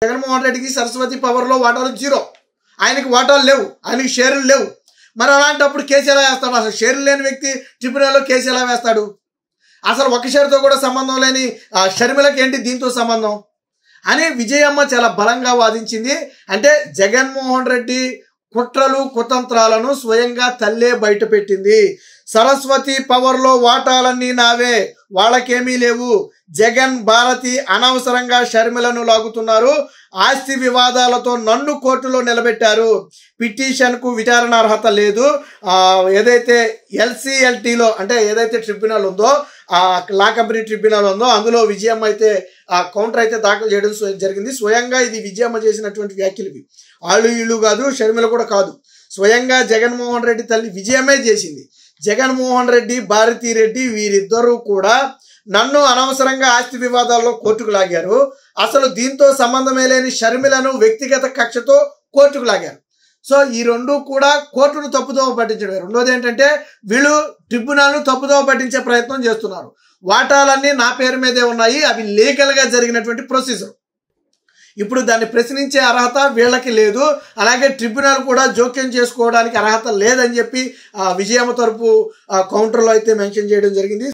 జగన్మోహన్ రెడ్డికి సరస్వతి పవర్లో వాటాలు 0. ఆయనకి వాటాలు లేవు, ఆయనకి షేర్లు లేవు. మరి అలాంటప్పుడు కేసు ఎలా వేస్తాడు? అసలు షేర్లు లేని వ్యక్తి ట్రిబ్యునల్లో కేసు ఎలా వేస్తాడు? అసలు ఒక షేర్తో కూడా సంబంధం లేని షర్మిలకి ఏంటి దీంతో సంబంధం అని విజయమ్మ చాలా బలంగా వాదించింది. అంటే జగన్మోహన్ రెడ్డి కుట్రలు కుతంత్రాలను స్వయంగా తల్లే బయట పెట్టింది. సరస్వతి పవర్లో వాటాలన్నీ నావే, వాళ్ళకేమీ లేవు. జగన్ భారతి అనవసరంగా షర్మిలను లాగుతున్నారు. ఆస్తి వివాదాలతో నన్ను కోర్టులో నిలబెట్టారు. పిటిషన్కు విచారణ అర్హత లేదు. ఏదైతే ఎల్సిఎల్టీలో అంటే ఏదైతే ట్రిబ్యునల్ ఉందో లా కంపెనీ ట్రిబ్యునల్ ఉందో అందులో విజయమ్మ అయితే కౌంటర్ అయితే దాఖలు చేయడం జరిగింది. స్వయంగా ఇది విజయమ్మ చేసినటువంటి వ్యాఖ్యలు ఇవి. వాళ్ళు వీళ్ళు కాదు, షర్మిల కూడా కాదు, స్వయంగా జగన్మోహన్ రెడ్డి తల్లి విజయమే చేసింది. జగన్మోహన్ రెడ్డి భారతీ రెడ్డి వీరిద్దరూ కూడా నన్ను అనవసరంగా ఆస్తి వివాదాల్లో కోర్టుకు లాగారు. అసలు దీంతో సంబంధమే లేని షర్మిలను వ్యక్తిగత కక్షతో కోర్టుకు లాగారు. సో ఈ రెండు కూడా కోర్టును తప్పుదోవ పట్టించడమే. రెండోది ఏంటంటే వీళ్ళు ట్రిబ్యునల్ను తప్పుదోవ పట్టించే ప్రయత్నం చేస్తున్నారు. వాటాలన్నీ నా పేరు మీదే ఉన్నాయి, అవి లీగల్గా జరిగినటువంటి ప్రొసీజర్. ఇప్పుడు దాన్ని ప్రశ్నించే అర్హత వీళ్ళకి లేదు. అలాగే ట్రిబ్యునల్ కూడా జోక్యం చేసుకోవడానికి అర్హత లేదని చెప్పి విజయమ్మ తరపు కౌంటర్లో అయితే మెన్షన్ చేయడం జరిగింది.